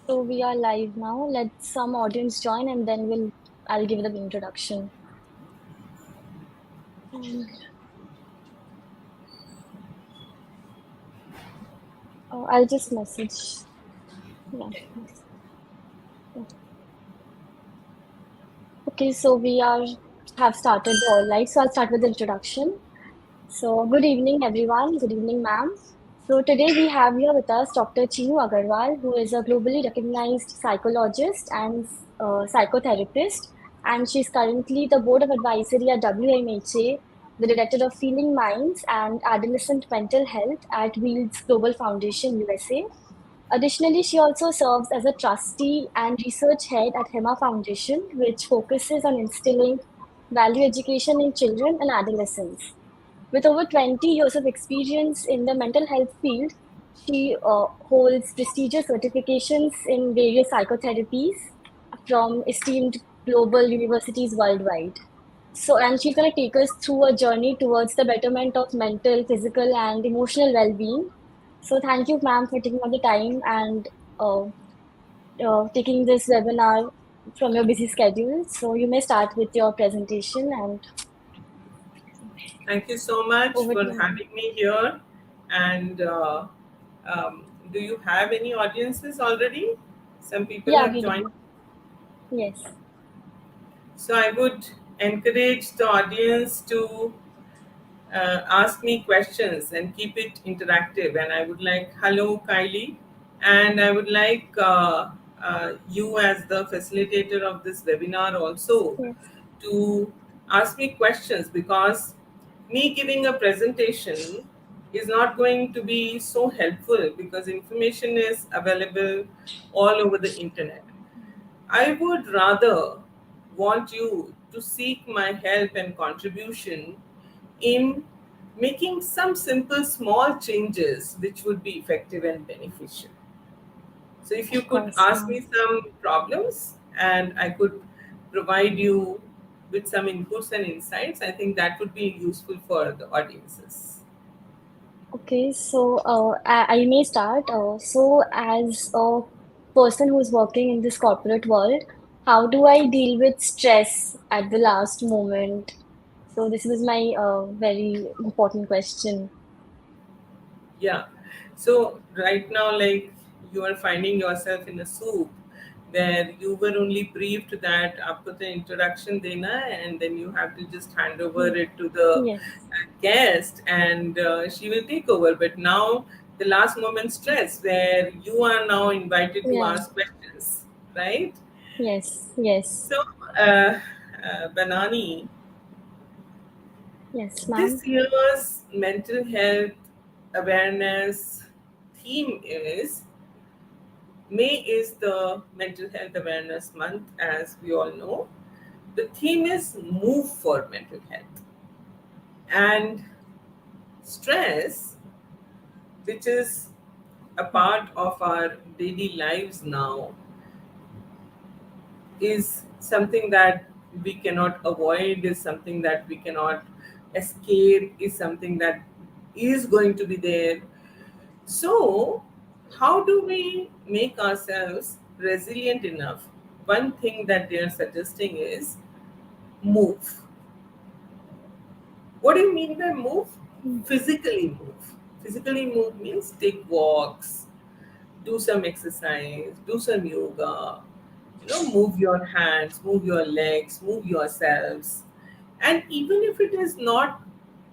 So we are live now. Let some audience join and then I'll give the introduction. Um, I'll just message. Yeah. Yeah. Okay, so we are have started all live. So I'll start with the introduction. So good evening, everyone. Good evening, ma'am. So today we have here with us Dr. Chinu Agarwal, who is a globally recognized psychologist and psychotherapist, and she's currently the board of advisory at WMHA, the director of Feeling Minds and Adolescent Mental Health at Wheels Global Foundation USA. Additionally, she also serves as a trustee and research head at HEMA Foundation, which focuses on instilling value education in children and adolescents. With over 20 years of experience in the mental health field, she holds prestigious certifications in various psychotherapies from esteemed global universities worldwide. So, and she's going to take us through a journey towards the betterment of mental, physical, and emotional well-being. So, thank you, ma'am, for taking all the time and uh, taking this webinar from your busy schedule. So, you may start with your presentation and Thank you so much over to for you, ma'am. having me here. And do you have any audiences already? Some people Yeah, have we joined. do. Yes. So I would encourage the audience to ask me questions and keep it interactive. And I would like, hello, Kylie. And I would like you, as the facilitator of this webinar, also Yes. to ask me questions, because me giving a presentation is not going to be so helpful because information is available all over the internet. I would rather want you to seek my help and contribution in making some simple small changes which would be effective and beneficial. So, if you Of could course, ask me ma'am. some problems and I could provide you with some inputs and insights, I think that would be useful for the audiences. Okay, so I may start. So, as a person who's working in this corporate world, how do I deal with stress at the last moment? So, this was my very important question. Yeah. So right now, like, you are finding yourself in a soup where you were only briefed that after the introduction dena, and then you have to just hand over Mm. it to the Yes, guest, and she will take over. But now the last moment stress where you are now invited to yeah, ask questions, right? yes, yes, So, uh, Banani, yes, ma'am. this year's mental health awareness theme is, May is the Mental Health Awareness Month, as we all know. The theme is Move for Mental Health. And stress, which is a part of our daily lives now, is something that we cannot avoid, is something that we cannot escape, is something that is going to be there. So, how do we make ourselves resilient enough? One thing that they are suggesting is move. What do you mean by move? Mm. Physically move. Physically move means take walks, do some exercise, do some yoga, move your hands, move your legs, move yourselves. And even if it is not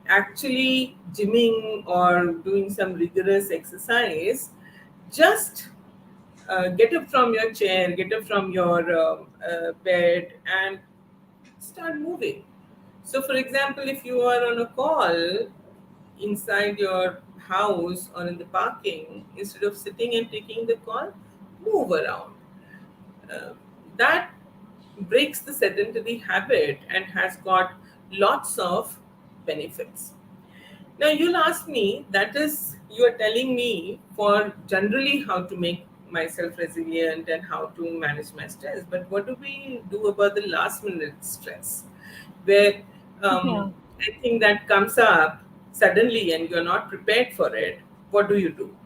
actually gymming or doing some rigorous exercise, just get up from your chair, get up from your bed, and start moving. So, for example, if you are on a call inside your house or in the parking, instead of sitting and taking the call, move around. Uh, that breaks the sedentary habit and has got lots of benefits. Now you'll ask me, that is, you are telling me for generally how to make myself resilient and how to manage my stress. But what do we do about the last minute stress, where Yeah. anything that comes up suddenly and you're not prepared for it? What do you do?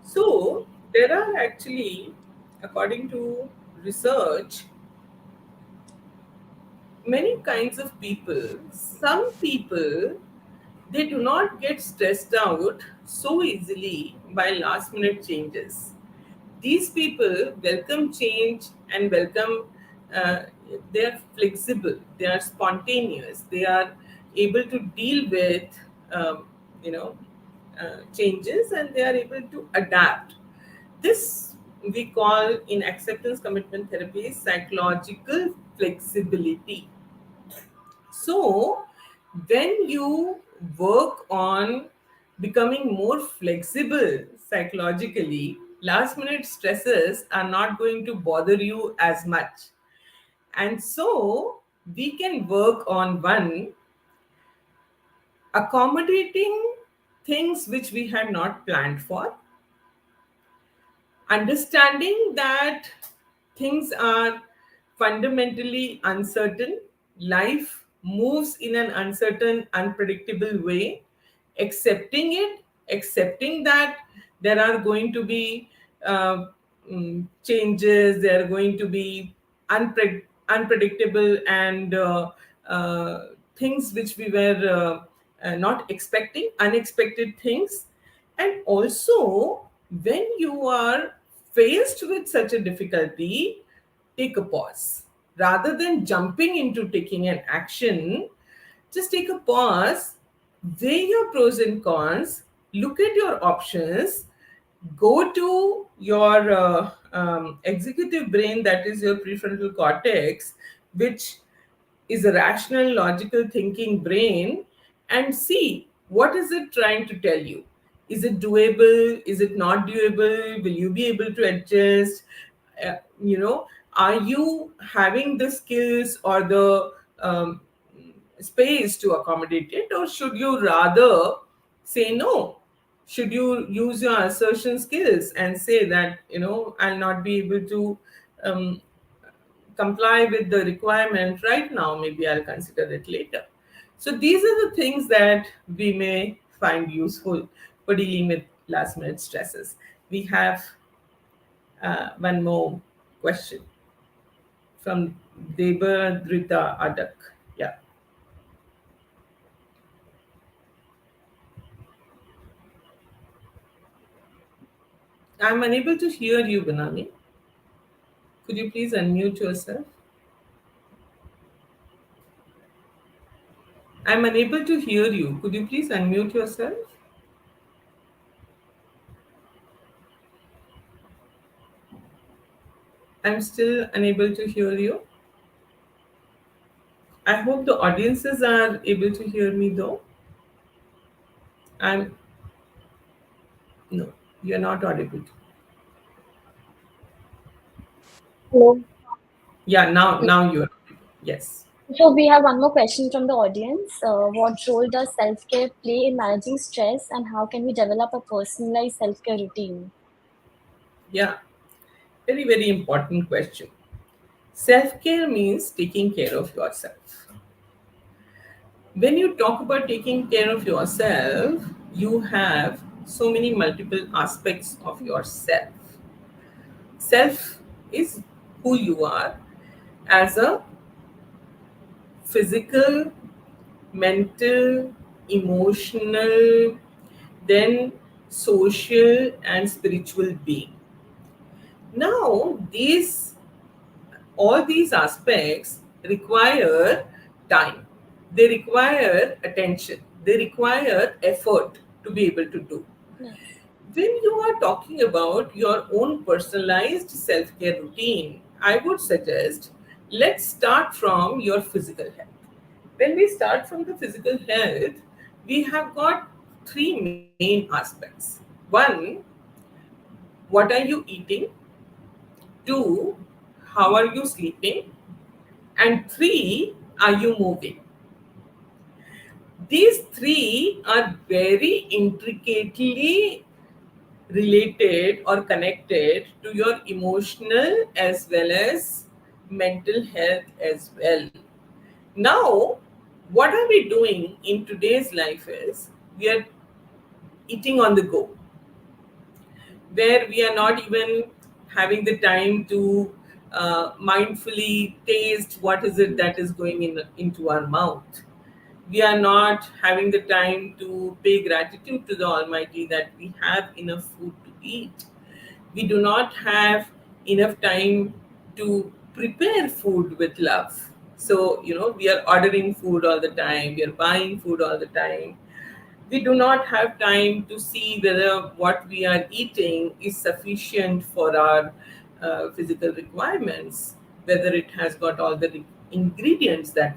So there are actually according to research, many kinds of people, some people, they do not get stressed out so easily by last minute changes. These people welcome change and welcome, uh, they are flexible, they are spontaneous, they are able to deal with um, you know changes, and they are able to adapt. This we call in acceptance commitment therapy psychological flexibility. So, when you work on becoming more flexible psychologically, last minute stresses are not going to bother you as much. And so, we can work on one, accommodating things which we had not planned for, understanding that things are fundamentally uncertain, life moves in an uncertain, unpredictable way, accepting it, accepting that there are going to be changes, there are going to be unpredictable and things which we were not expecting, unexpected things. And also, when you are faced with such a difficulty, take a pause. Rather than jumping into taking an action, just take a pause, weigh your pros and cons, look at your options, go to your executive brain, that is your prefrontal cortex, which is a rational, logical thinking brain, and see what is it trying to tell you. Is it doable? Is it not doable? Will you be able to adjust? Uh, you know, are you having the skills or the space to accommodate it, or should you rather say no? Should you use your assertion skills and say that, I'll not be able to um, comply with the requirement right now, maybe I'll consider it later. So these are the things that we may find useful for dealing with last minute stresses. We have one more question from Debadrita Adak. Yeah. I'm unable to hear you, Banani. Could you please unmute yourself? I'm unable to hear you. Could you please unmute yourself? I'm still unable to hear you. I hope the audiences are able to hear me though. I'm No, you're not audible. Hello. Yeah, now you're audible. Yes. So we have one more question from the audience. What role does self-care play in managing stress, and how can we develop a personalized self-care routine? Yeah. Very, very important question. Self-care means taking care of yourself. When you talk about taking care of yourself, you have so many multiple aspects of yourself. Self is who you are as a physical, mental, emotional, then social and spiritual being. Now, all these aspects require time. They require attention. They require effort to be able to do. Yes. When you are talking about your own personalized self care routine, I would suggest let's start from your physical health. When we start from the physical health, we have got three main aspects. One, what are you eating? Two, how are you sleeping? And three, are you moving? These three are very intricately related or connected to your emotional as well as mental health as well. Now, what are we doing in today's life is we are eating on the go, where we are not even having the time to mindfully taste what is it that is going into our mouth. We are not having the time to pay gratitude to the Almighty that we have enough food to eat. We do not have enough time to prepare food with love. So, we are ordering food all the time, we are buying food all the time. We do not have time to see whether what we are eating is sufficient for our physical requirements, whether it has got all the ingredients that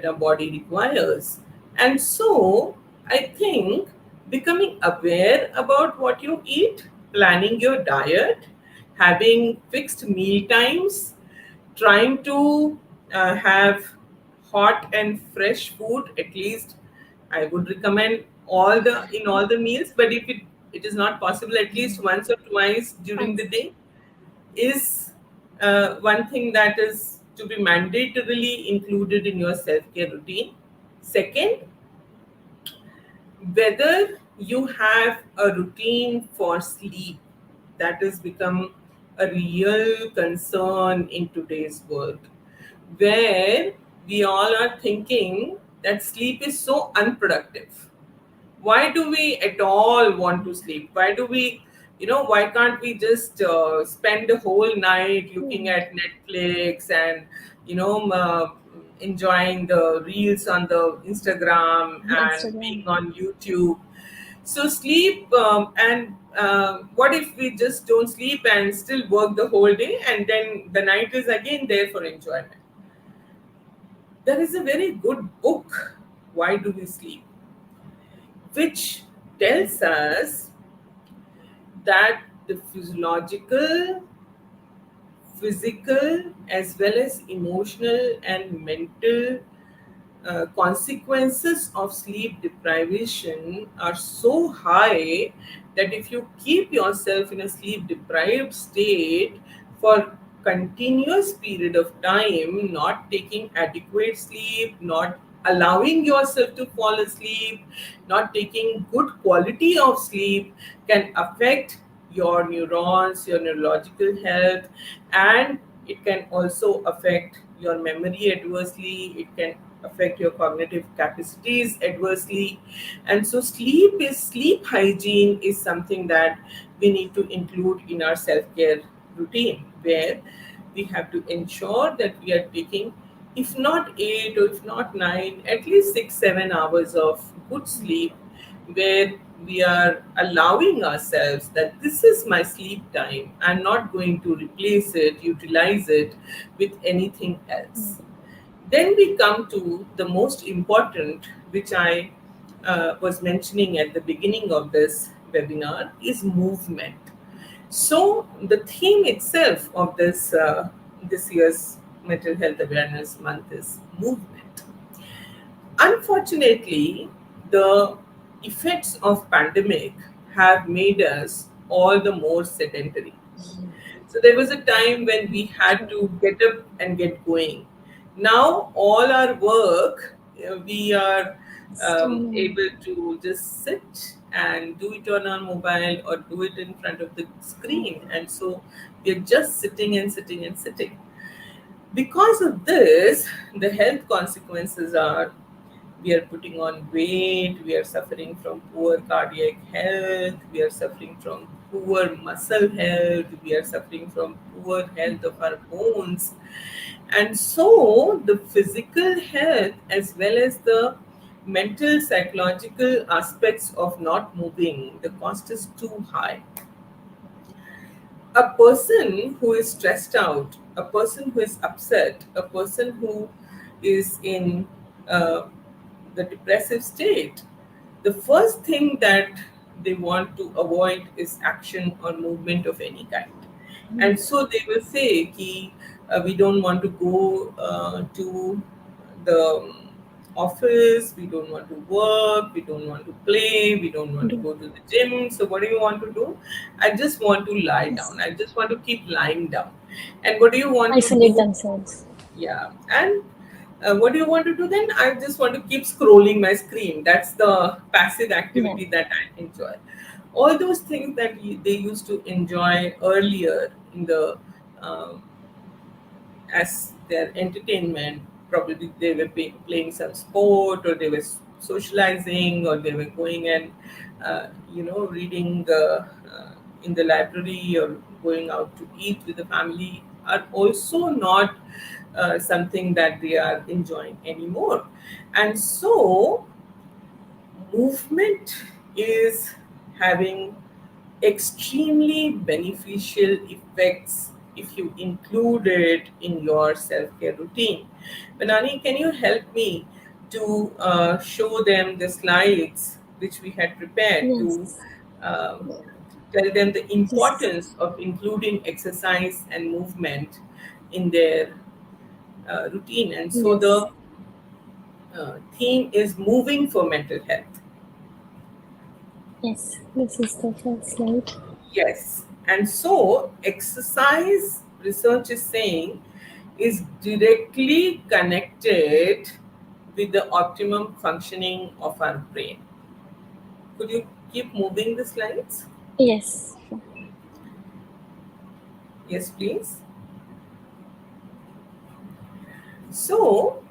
our body requires. And so I think becoming aware about what you eat, planning your diet, having fixed meal times, trying to have hot and fresh food, at least I would recommend all the meals, but if it is not possible, at least once or twice during the Thanks. day is one thing that is to be mandatorily included in your self-care routine. Second, whether you have a routine for sleep, that has become a real concern in today's world, where we all are thinking that sleep is so unproductive. Why do we at all want to sleep? Why do we, why can't we just spend the whole night looking Hmm. at Netflix and, you know, enjoying the reels on the Instagram and being Instagram. on YouTube? So sleep, and what if we just don't sleep and still work the whole day, and then the night is again there for enjoyment? There is a very good book, Why Do We Sleep, which tells us that the physiological, physical, as well as emotional and mental consequences of sleep deprivation are so high that if you keep yourself in a sleep deprived state for continuous period of time, not taking adequate sleep, not allowing yourself to fall asleep, not taking good quality of sleep, can affect your neurons, your neurological health, and it can also affect your memory adversely. It can affect your cognitive capacities adversely. And so sleep hygiene is something that we need to include in our self-care routine, where we have to ensure that we are taking, if not 8 or if not 9, at least 6 7 hours of good sleep, where we are allowing ourselves that this is my sleep time. I'm not going to replace it, utilize it with anything Hmm. else. Then we come to the most important, which I was mentioning at the beginning of this webinar, is movement. So the theme itself of this year's Mental Health Awareness Month is movement. Unfortunately, the effects of pandemic have made us all the more sedentary. So there was a time when we had True. to get up and get going. Now all our work, we are Streaming. able to just sit and do it on our mobile or do it in front of the screen, and so we are just sitting and sitting and sitting. Because of this, the health consequences are, we are putting on weight, we are suffering from poor cardiac health, we are suffering from poor muscle health, we are suffering from poor health of our bones. And so the physical health as well as the mental psychological aspects of not moving, the cost is too high. A person who is stressed out, a person who is upset, a person who is in uh, the depressive state, the first thing that they want to avoid is action or movement of any kind. And so they will say, ki, we don't want to go to the office, we don't want to work, we don't want to play, we don't want to Do. go to the gym. So, what do you want to do? I just want to lie Yes. down. I just want to keep lying down. And what do you want to Isolate do? themselves. Yeah. And what do you want to do then? I just want to keep scrolling my screen. That's the passive Yeah. activity that I enjoy. all those things that they used to enjoy earlier in the um, as their entertainment. Probably they were playing some sport, or they were socializing, or they were going and reading in the library, or going out to eat with the family, are also not something that they are enjoying anymore. And so movement is having extremely beneficial effects if you include it in your self-care routine. Banani, can you help me to show them the slides which we had prepared to Yes. um, tell them the Yes. importance of including exercise and movement in their routine? And so Yes. the theme is moving for mental health. Yes. This is the first slide. Yes. And so, exercise, research is saying, is directly connected with the optimum functioning of our brain. Could you keep moving the slides? Yes. Yes, please. So,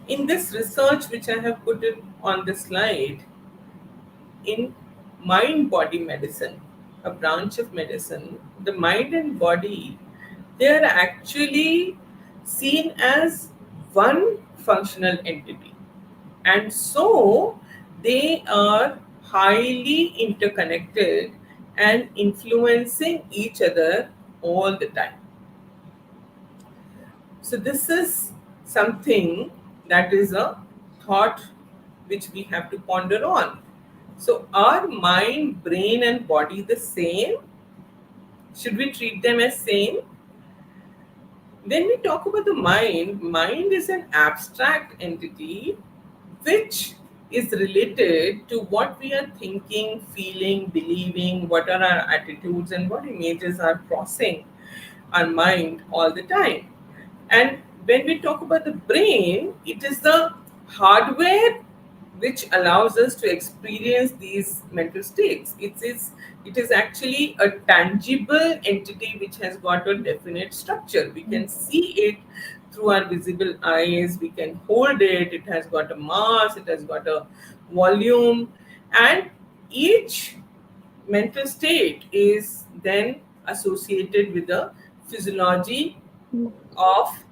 in this research which I have put it on the slide, in mind body medicine, a branch of medicine, the mind and body, they are actually seen as one functional entity. And so they are highly interconnected and influencing each other all the time. So, this is something that is a thought which we have to ponder on. So, are mind, brain, and body the same? Should we treat them as same? When we talk about the mind is an abstract entity which is related to what we are thinking, feeling, believing, what are our attitudes, and what images are crossing our mind all the time. And when we talk about the brain, it is the hardware which allows us to experience these mental states. It is actually a tangible entity which has got a definite structure. We can see it through our visible eyes, we can hold it, it has got a mass, it has got a volume, and each mental state is then associated with the physiology of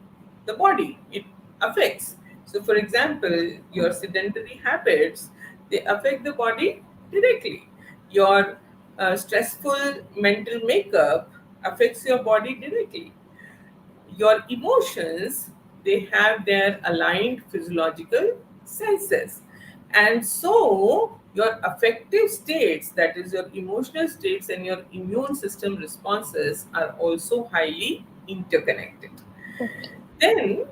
the body. It affects. So, for example, your sedentary habits, they affect the body directly. Your stressful mental makeup affects your body directly. Your emotions, they have their aligned physiological senses. And so your affective states, that is your emotional states, and your immune system responses are also highly interconnected. Okay. Then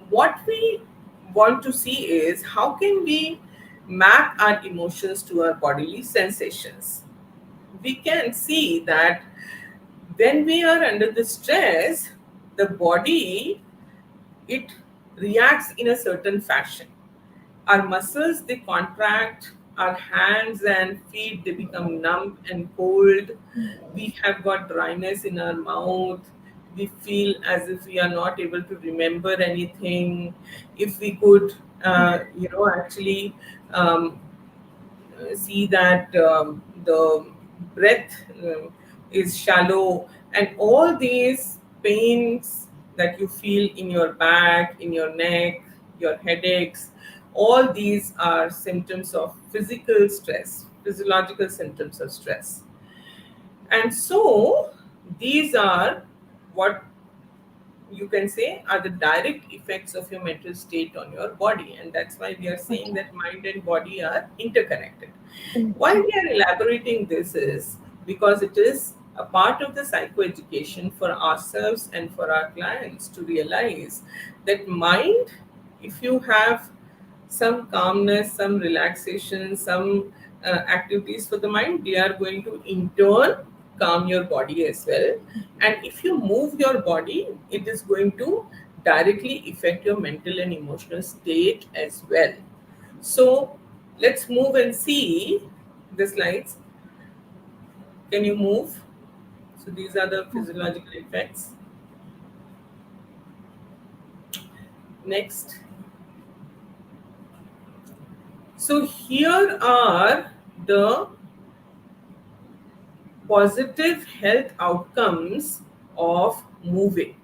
what we want to see is how can we map our emotions to our bodily sensations. We can see that when we are under the stress, the body, it reacts in a certain fashion. Our muscles, they contract, our hands and feet, they become numb and cold. We have got dryness in our mouth. We feel as if we are not able to remember anything. If we could actually um, see that the breath is shallow, and all these pains that you feel in your back, in your neck, your headaches, all these are symptoms of physical stress, physiological symptoms of stress. And so these are what you can say are the direct effects of your mental state on your body, and that's why we are saying Okay. that mind and body are interconnected. Why Okay. we are elaborating this is because it is a part of the psychoeducation for ourselves and for our clients to realize that mind, if you have some calmness, some relaxation, some activities for the mind, they are going to in turn calm your body as well. And if you move your body, it is going to directly affect your mental and emotional state as well. So let's move and see. The slides. Can you move? So these are the physiological effects. Next. So here are the positive health outcomes of moving.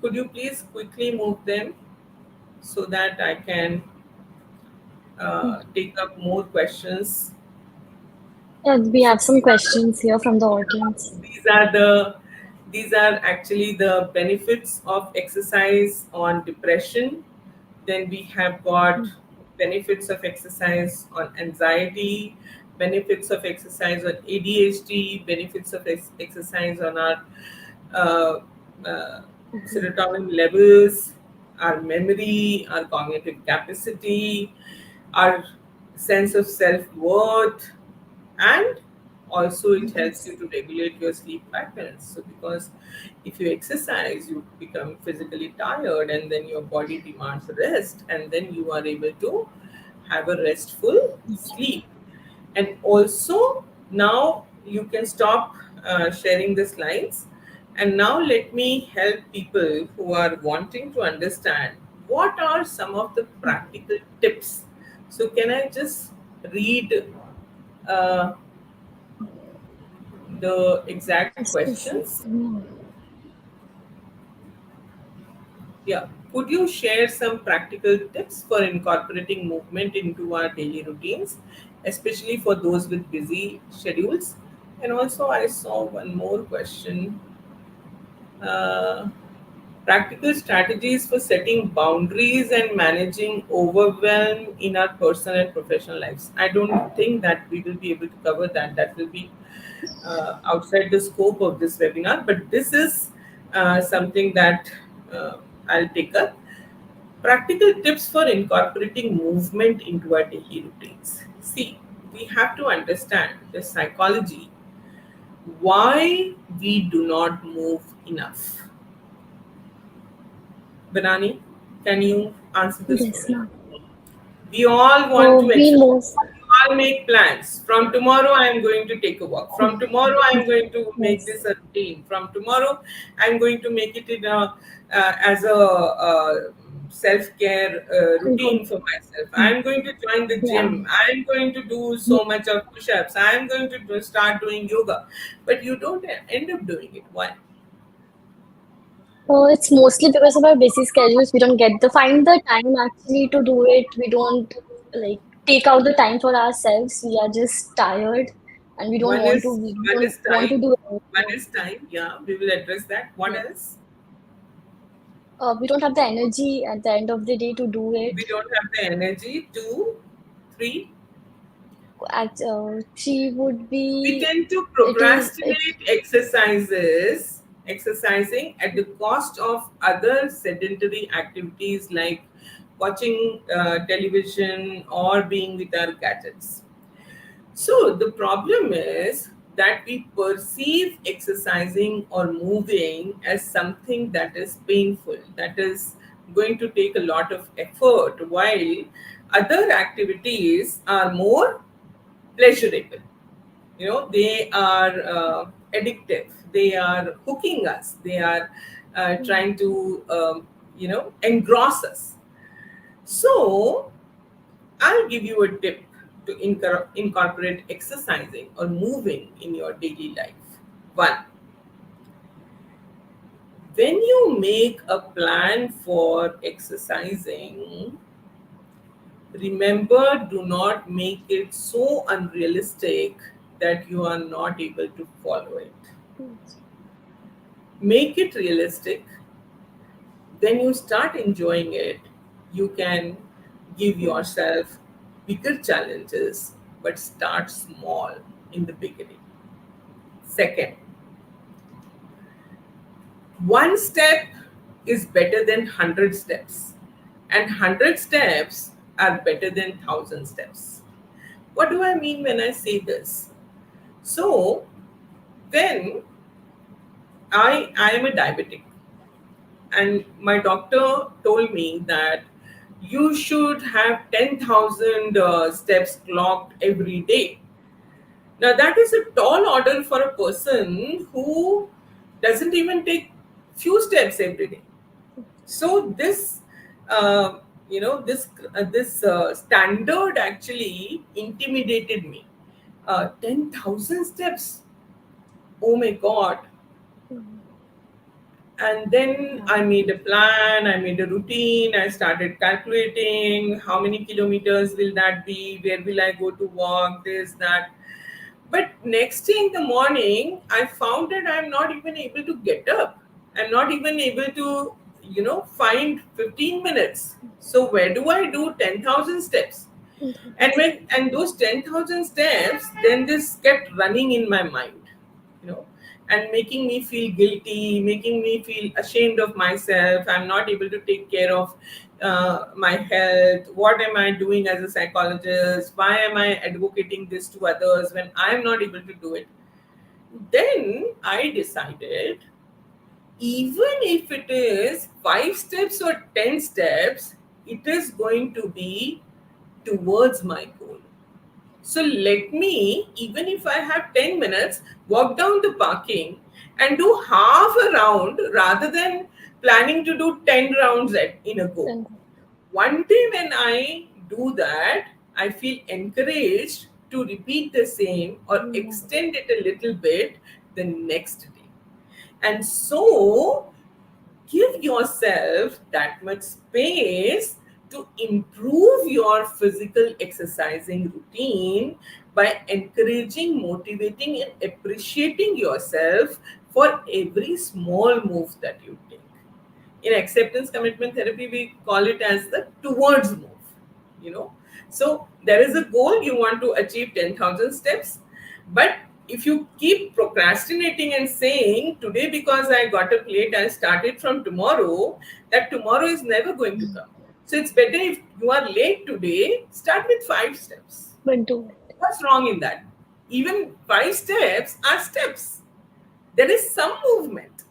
Could you please quickly move them so that I can take up more questions? Yeah, we So have some questions here from the audience. these are the these are actually the benefits of exercise on depression. Then we have got benefits of exercise on anxiety, benefits of exercise on ADHD, benefits of exercise on our uh, uh, serotonin levels, our memory, our cognitive capacity, our sense of self worth, and also it helps Yes. you to regulate your sleep patterns. So because if you exercise, you become physically tired, and then your body demands rest, and then you are able to have a restful sleep. And also now you can stop sharing the slides, and now let me help people who are wanting to understand what are some of the practical tips. So can I just read uh, the exact Just a questions? second. Yeah. Could you share some practical tips for incorporating movement into our daily routines, especially for those with busy schedules? And also, I saw one more question. Uh, Practical strategies for setting boundaries and managing overwhelm in our personal and professional lives. I don't think that we will be able to cover that. That will be outside the scope of this webinar, but this is something that uh, I'll take up. Practical tips for incorporating movement into our daily routines. See, we have to understand the psychology why we do not move enough. Banani, can you answer this for Yes, me? ma'am. We all want to We exercise. move. We all make plans. From tomorrow, I am going to take a walk. From tomorrow, I am going to make Yes. this a routine. From tomorrow, I am going to make it in a as a self-care Good. routine for myself. I am going to join the Yeah. gym. I am going to do so much of push-ups. I am going to start doing yoga. But you don't end up doing it. Why? It's mostly because of our busy schedules. We don't get the find the time actually to do it. We don't like take out the time for ourselves. We are just tired and we don't One want to. is We one don't is want to time. do One anything. is time. Yeah, we will address that. What Yeah. else? We don't have the energy at the end of the day to do it. We don't have the energy. Two, three. She would We be. tend to It is. It. procrastinate exercising at the cost of other sedentary activities like watching television or being with our gadgets. So the problem is that we perceive exercising or moving as something that is painful, that is going to take a lot of effort, while other activities are more pleasurable. They are addictive, they are hooking us, they are trying to engross us. So I'll give you a tip to incorporate exercising or moving in your daily life. One, when you make a plan for exercising, remember, do not make it so unrealistic that you are not able to follow it. Make it realistic. When you start enjoying it, you can give yourself bigger challenges, but start small in the beginning. Second, one step is better than 100 steps, and 100 steps are better than 1,000 steps. What do I mean when I say this? So, when I am a diabetic, and my doctor told me that you should have 10,000 steps clocked every day. Now, that is a tall order for a person who doesn't even take few steps every day. So this, uh, this standard actually intimidated me. 10,000 steps. Oh my God. Mm. And then Yeah. I made a plan, I made a routine, I started calculating how many kilometers will that be, where will I go to walk, this, that. But next day in the morning, I found that I'm not even able to get up. I'm not even able to, find 15 minutes. So where do I do 10,000 steps? And those 10,000 steps, then this kept running in my mind, you know, and making me feel guilty, making me feel ashamed of myself. I'm not able to take care of my health. What am I doing as a psychologist? Why am I advocating this to others when I'm not able to do it? Then I decided, even if it is 5 steps or 10 steps, it is going to be towards my goal. So let me, even if I have 10 minutes, walk down the parking and do half a round rather than planning to do 10 rounds in a go. And One day when I do that, I feel encouraged to repeat the same or yeah. extend it a little bit the next day. And so give yourself that much space to improve your physical exercising routine by encouraging, motivating, and appreciating yourself for every small move that you take. In acceptance commitment therapy, we call it as the towards move, you know. So there is a goal, you want to achieve 10,000 steps, but if you keep procrastinating and saying today because I got up late, I'll start it from tomorrow, that tomorrow is never going to come. So it's better, if you are late today, start with 5 steps. But do it. What's wrong in that? Even 5 steps are steps. There is some movement.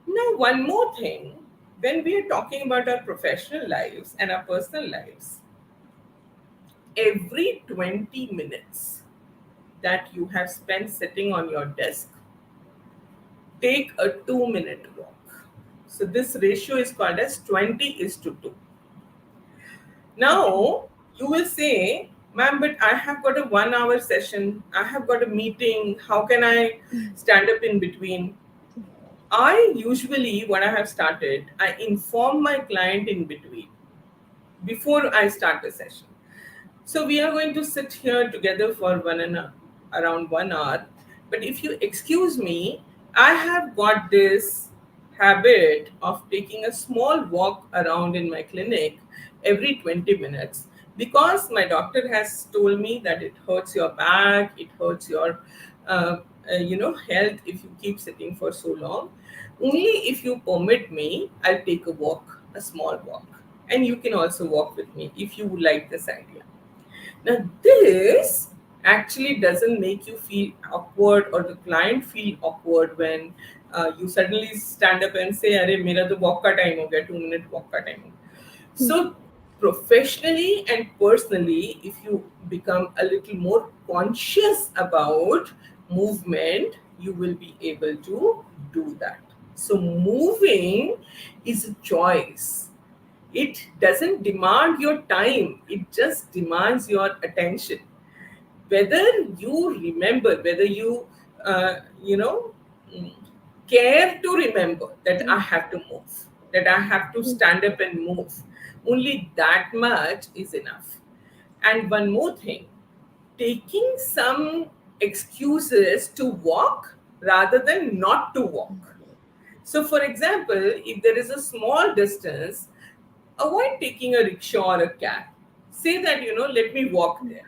Now, one more thing, when we are talking about our professional lives and our personal lives, every 20 minutes that you have spent sitting on your desk, take a 2-minute walk. So, this ratio is called as 20 is to 2. Okay. Now, you will say, ma'am, but I have got a 1 hour session, I have got a meeting, how can I Mm. stand up in between? I usually, when I have started, I inform my client in between before I start the session. So we are going to sit here together for around 1 hour. But if you excuse me, I have got this habit of taking a small walk around in my clinic every 20 minutes, because my doctor has told me that it hurts your back, it hurts your health if you keep sitting for so long. Only if you permit me, I'll take a walk, a small walk, and you can also walk with me if you like this idea. Now, this actually doesn't make you feel awkward or the client feel awkward when you suddenly stand up and say, "Arey, mera to walk ka time ho gaya, 2 minute walk ka time ho gaya." So, professionally and personally, if you become a little more conscious about movement, you will be able to do that. So, moving is a choice. It doesn't demand your time, it just demands your attention. Whether you remember, whether you uh, you know mm, care to remember that I have to move, that I have to stand up and move, only that much is enough. And one more thing, taking some excuses to walk rather than not to walk. So, for example, if there is a small distance, avoid taking a rickshaw or a cab. Say that, let me walk there.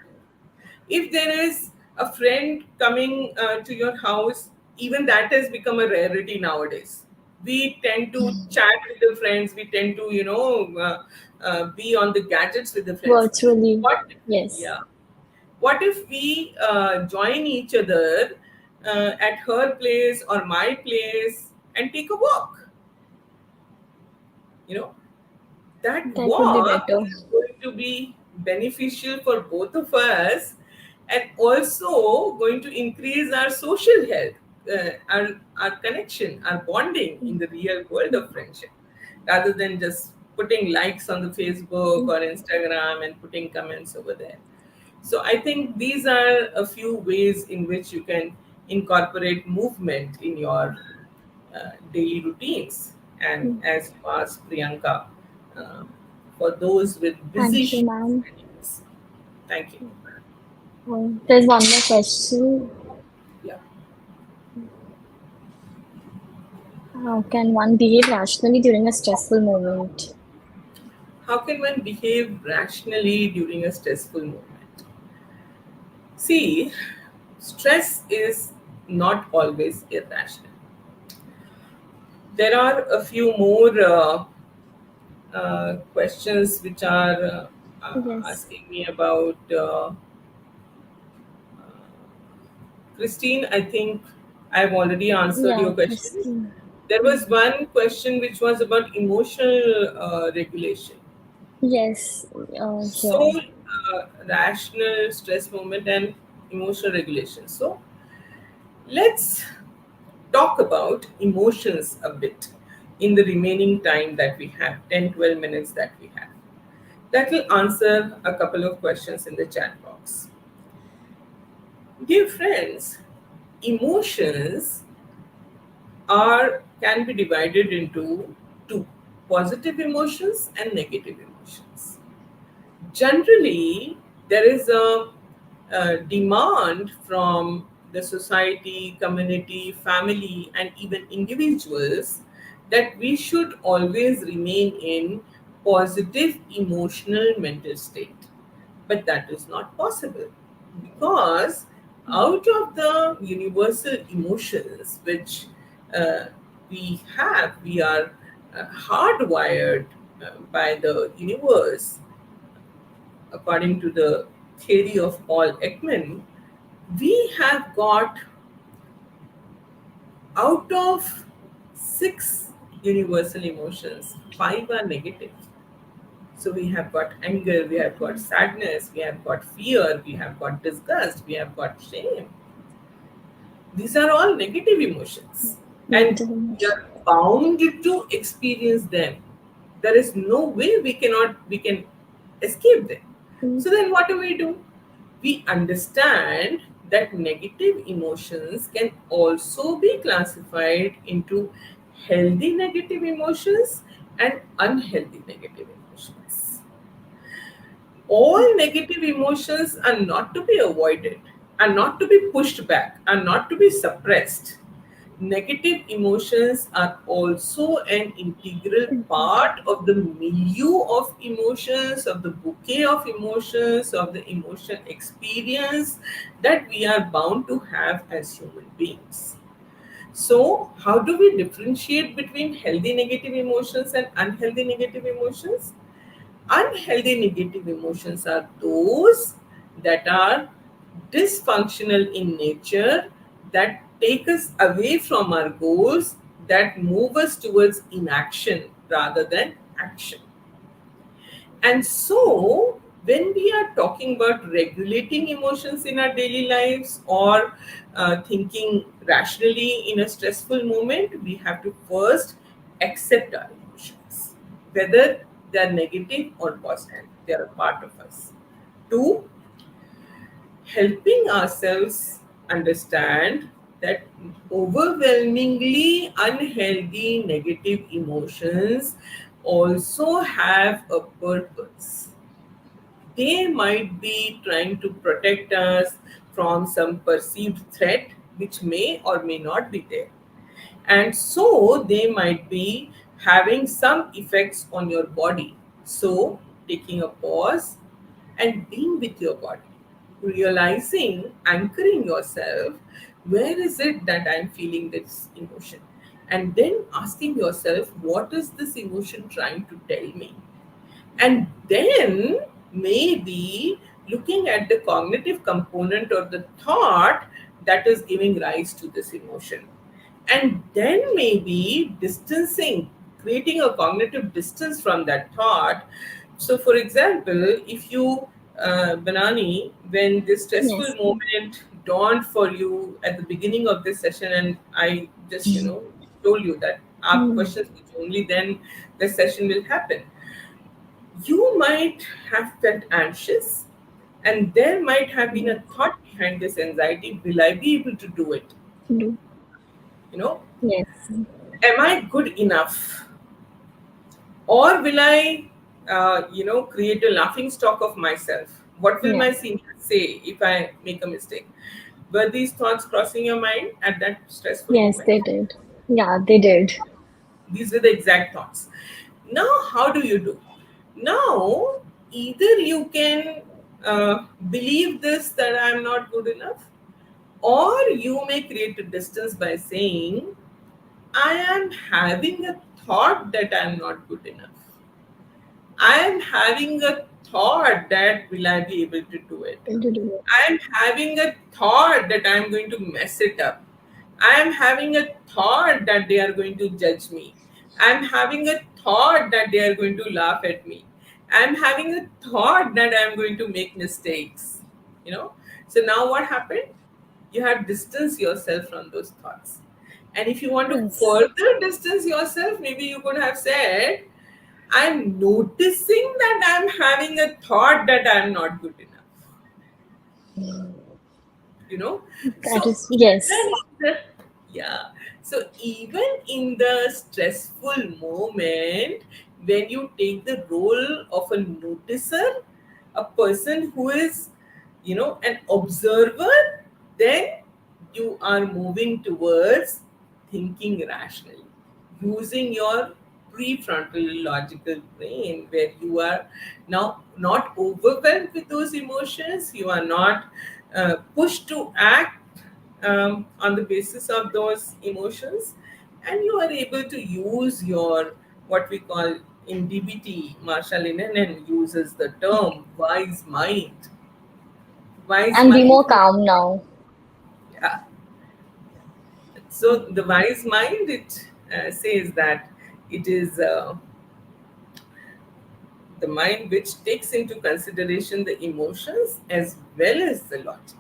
If there is a friend coming to your house, even that has become a rarity nowadays. We tend to chat with the friends, we tend to, be on the gadgets with the friends. Virtually. What, Yes. yeah. What if we join each other at her place or my place and take a walk? You know, that That would be walk better. is going to be beneficial for both of us, and also going to increase our social health, our connection, our bonding in the real world of friendship, rather than just putting likes on the Facebook or Instagram and putting comments over there. So I think these are a few ways in which you can incorporate movement in your daily routines. And as you asked Priyanka, uh, for those with busy Thank you, ma'am. schedules, thank you. There's one more question. Yeah. How can one behave rationally during a stressful moment? How can one behave rationally during a stressful moment? See, stress is not always irrational. There are a few more questions which are Yes. asking me about Christine. I think I've already answered Yeah, your question. Christine. There was one question which was about emotional regulation. Yes, So, here. rational stress moment and emotional regulation. So, let's talk about emotions a bit in the remaining time that we have, 10-12 minutes that we have. That will answer a couple of questions in the chat box. Dear friends, emotions are can be divided into two: positive emotions and negative emotions. Generally, there is a demand from the society, community, family, and even individuals that we should always remain in positive emotional mental state. But that is not possible because out of the universal emotions which uh, we are hardwired by the universe according to the theory of Paul Ekman, we have got out of six universal emotions, five are negative. So we have got anger, we have got sadness, we have got fear, we have got disgust, we have got shame. These are all negative emotions, and Negative we emotion. are bound to experience them. There is no way we can escape them. Mm, So then what do? We understand that negative emotions can also be classified into healthy negative emotions and unhealthy negative emotions. All negative emotions are not to be avoided, are not to be pushed back, are not to be suppressed. Negative emotions are also an integral Important. part of the milieu of emotions, of the bouquet of emotions, of the emotional experience that we are bound to have as human beings. So, how do we differentiate between healthy negative emotions and unhealthy negative emotions? Unhealthy negative emotions are those that are dysfunctional in nature, that take us away from our goals, that move us towards inaction rather than action. And so, when we are talking about regulating emotions in our daily lives or thinking rationally in a stressful moment, we have to first accept our emotions, whether they are negative or positive, they are a part of us. Two, helping ourselves understand that overwhelmingly unhealthy negative emotions also have a purpose. They might be trying to protect us from some perceived threat which may or may not be there. And so they might be having some effects on your body. So, taking a pause and being with your body, realizing, anchoring yourself, where is it that I'm feeling this emotion? And then asking yourself, what is this emotion trying to tell me? And then maybe looking at the cognitive component or the thought that is giving rise to this emotion, and then maybe distancing, creating a cognitive distance from that thought. So for example, if you Banani, when this stressful Yes. moment dawned for you at the beginning of this session, and I just, told you that our Hmm. questions, which only then the session will happen, you might have felt anxious, and there might have been a Yes. thought behind this anxiety: will I be able to do it? Do. You know, Yes. am I good enough? Or will I create a laughing stock of myself? What will Yeah. my seniors say if I make a mistake? Were these thoughts crossing your mind at that stressful Yes, moment? they did. Yeah, they did. These were the exact thoughts. Now how do you do? Now either you can believe this, that I'm not good enough, or you may create a distance by saying, I am having a thought that I'm not good enough. I am having a thought that will I be able to do it? To do it. I am having a thought that I am going to mess it up. I am having a thought that they are going to judge me. I am having a thought that they are going to laugh at me. I am having a thought that I am going to make mistakes. You know? So now what happened? You have distanced yourself from those thoughts. And if you want to Yes. further distance yourself, maybe you could have said, I'm noticing that I'm having a thought that I'm not good enough. you know That so is, even yes. in the yeah so even in the stressful moment, when you take the role of a noticer, a person who is an observer, then you are moving towards thinking rationally, using your prefrontal logical brain, where you are now not overwhelmed with those emotions. You are not pushed to act on the basis of those emotions, and you are able to use your, what we call, in DBT, Marshall Linen uses the term wise mind. Wise And be mind. more calm now. Yeah. So the wise mind, it says that it is the mind which takes into consideration the emotions as well as the logical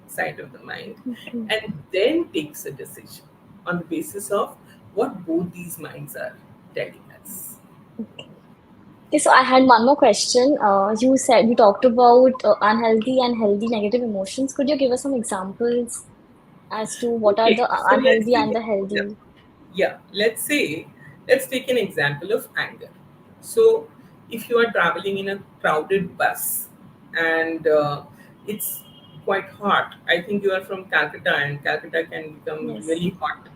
side of the mind, Okay. and then takes a decision on the basis of what both these minds are telling us. Okay, so I had one more question. You said you talked about unhealthy and healthy negative emotions. Could you give us some examples as to what are Okay, the so let's unhealthy and say, the yeah, healthy? yeah, let's take an example of anger. So, if you are traveling in a crowded bus and it's quite hot, I think you are from Calcutta, and Calcutta can become Yes. really hot.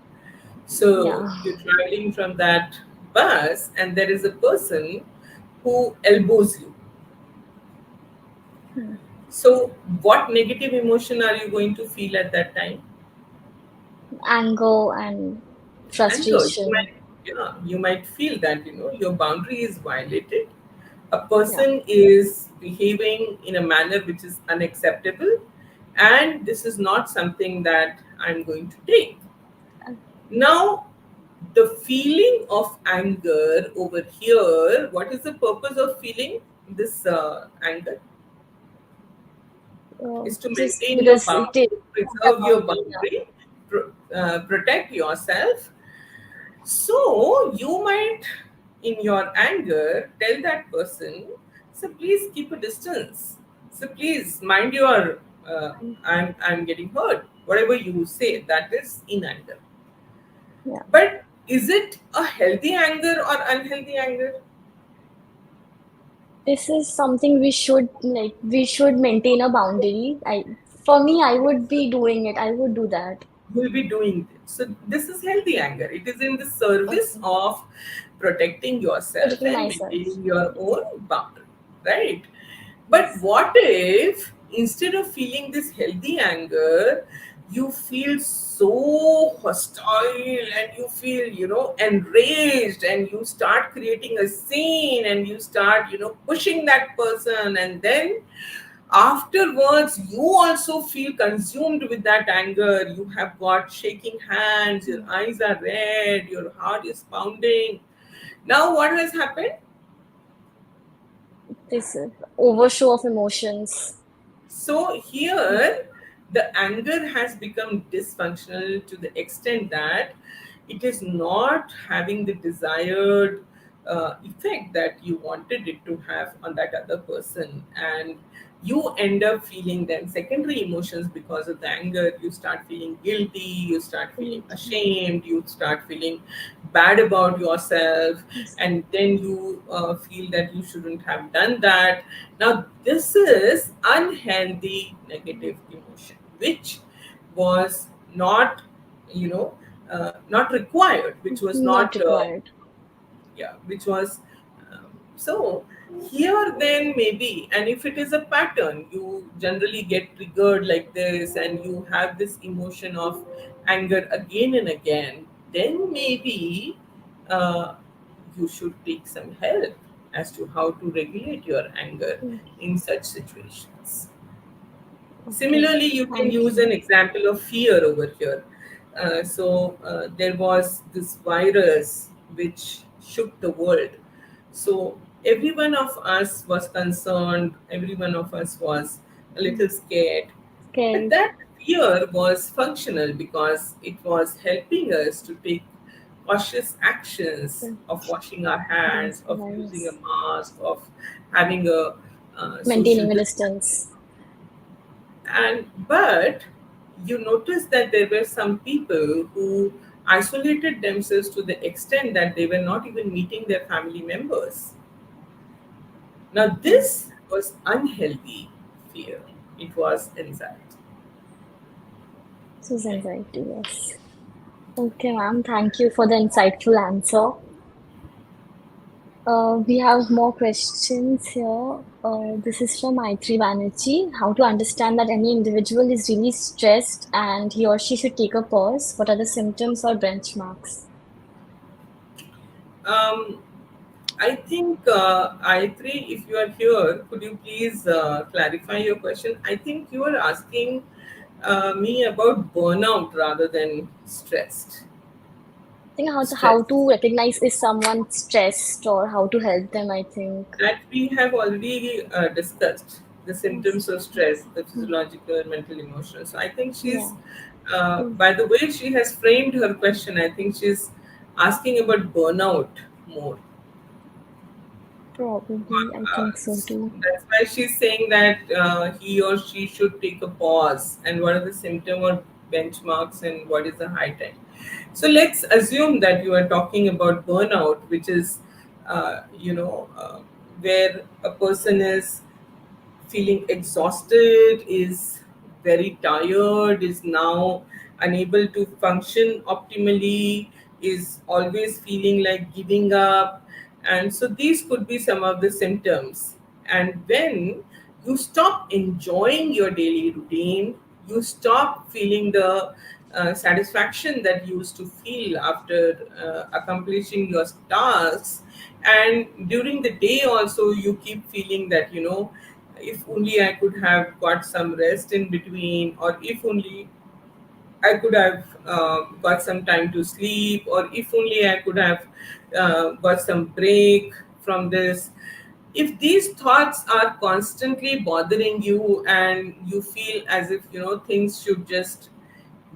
So, Yeah. you're traveling from that bus, and there is a person who elbows you. Hmm. So, what negative emotion are you going to feel at that time? Anger and Anger. You frustration. might, yeah, you might feel that your boundary is violated. A Yeah. person is behaving in a manner which is unacceptable, and this is not something that I'm going to take. Now, the feeling of anger over here, what is the purpose of feeling this anger? Is to Just maintain your because it boundary, is the preserve your boundary. Yeah. boundary, protect yourself. So you might, in your anger, tell that person, so please keep a distance. So please mind your, I'm getting hurt. Whatever you say, that is in anger. Yeah. But is it a healthy anger or unhealthy anger? This is something we should like. We should maintain a boundary. For me, I would be doing it. I would do that. Will be doing this. So this is healthy anger. It is in the service Okay. of protecting yourself Protecting and myself. maintaining your own boundary, right? But Yes. what if instead of feeling this healthy anger, you feel so hostile and you feel, enraged, and you start creating a scene and you start, pushing that person, and then afterwards you also feel consumed with that anger. You have got shaking hands, your eyes are red, your heart is pounding. Now what has happened? This overshow of emotions. So here, the anger has become dysfunctional to the extent that it is not having the desired effect that you wanted it to have on that other person, and you end up feeling then secondary emotions because of the anger. You start feeling guilty, you start feeling ashamed, you start feeling bad about yourself, and then you feel that you shouldn't have done that. Now this is unhealthy negative emotion, which was not, you know not required, which was Not not required. yeah, which was so here then maybe, and if it is a pattern, you generally get triggered like this and you have this emotion of anger again and again, then maybe uh, you should take some help as to how to regulate your anger in such situations. Okay. Similarly, you can Thank use you. an example of fear over here. There was this virus which shook the world. So every one of us was concerned, every one of us was a little scared. But Scared. that fear was functional because it was helping us to take cautious actions of washing our hands, Against the of using a virus. mask, of having a social Maintaining a distance. distance. And but you notice that there were some people who isolated themselves to the extent that they were not even meeting their family members. Now this was unhealthy fear, it was anxiety. So is anxiety, yes. Okay, ma'am. Thank you for the insightful answer. We have more questions here. This is from Maitri Banerjee. How to understand that any individual is really stressed and he or she should take a pause? What are the symptoms or benchmarks? um, I think, I3, if you are here, could you please clarify your question? I think you are asking me about burnout rather than stressed. I think how Stress. to recognize is someone stressed or how to help them, I think. That we have already discussed the Yes. symptoms of stress, the physiological, mental, emotional. So I think she's, Yeah. Mm, by the way she has framed her question, I think she's asking about burnout more. probably, I think so too. That's why she's saying that he or she should take a pause, and what are the symptom or benchmarks, and what is the high time. So let's assume that you are talking about burnout, which is where a person is feeling exhausted, is very tired, is now unable to function optimally, is always feeling like giving up. And so these could be some of the symptoms. And when you stop enjoying your daily routine, you stop feeling the satisfaction that you used to feel after accomplishing your tasks, and during the day also you keep feeling that, if only I could have got some rest in between, or if only I could have got some time to sleep, or if only I could have got some break from this. If these thoughts are constantly bothering you and you feel as if, things should just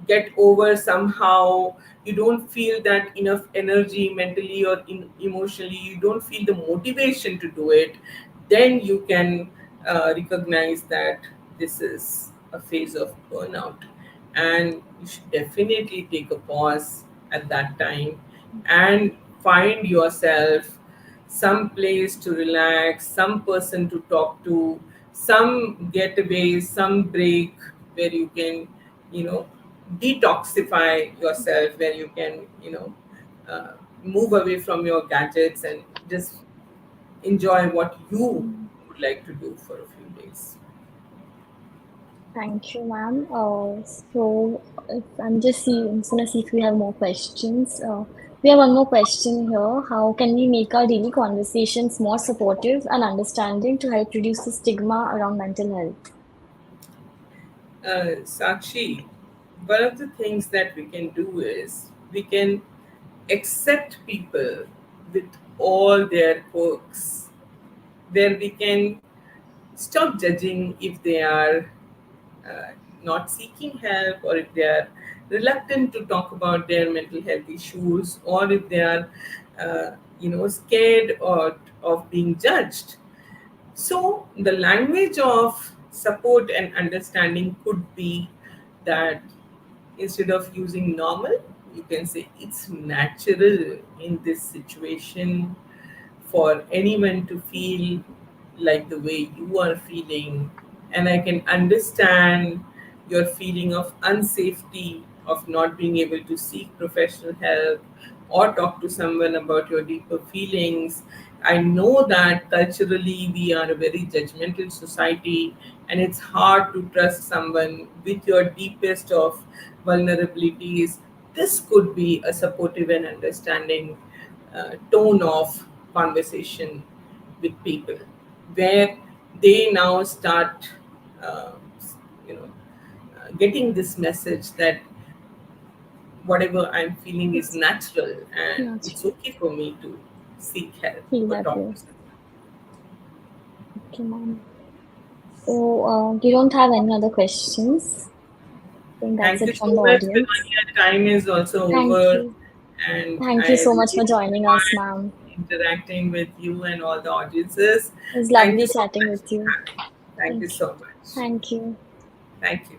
get over somehow, you don't feel that enough energy mentally or emotionally, you don't feel the motivation to do it, then you can recognize that this is a phase of burnout, and you should definitely take a pause at that time and find yourself some place to relax, some person to talk to, some getaway, some break where you can, you know, detoxify yourself, where you can, move away from your gadgets and just enjoy what you Mm, would like to do for a few days. thank you, ma'am. So if I'm just gonna see if we have more questions. We have one more question here. How can we make our daily conversations more supportive and understanding to help reduce the stigma around mental health? Sakshi, one of the things that we can do is we can accept people with all their quirks. where we can stop judging if they are uh, not seeking help, or if they are reluctant to talk about their mental health issues, or if they are scared of being judged. So the language of support and understanding could be that instead of using normal, you can say it's natural in this situation for anyone to feel like the way you are feeling. And I can understand your feeling of unsafety, of not being able to seek professional help or talk to someone about your deeper feelings. I know that culturally we are a very judgmental society, and it's hard to trust someone with your deepest of vulnerabilities. This could be a supportive and understanding tone of conversation with people, where they now start, uh, you know, getting this message that whatever I'm feeling is It's natural, and it's natural. okay for me to seek help Feel or that talk way. to someone. Okay, ma'am. So, you don't have any other questions? I think that's Thank it you from so the much, audience. Vivania. Time is also Thank over, you. and Thank you I so much really for joining us, enjoyed ma'am. interacting with you and all the audiences. It was Thank you lovely so chatting much with for you. having me. Thank you Thank you. so much. Thank you. Thank you.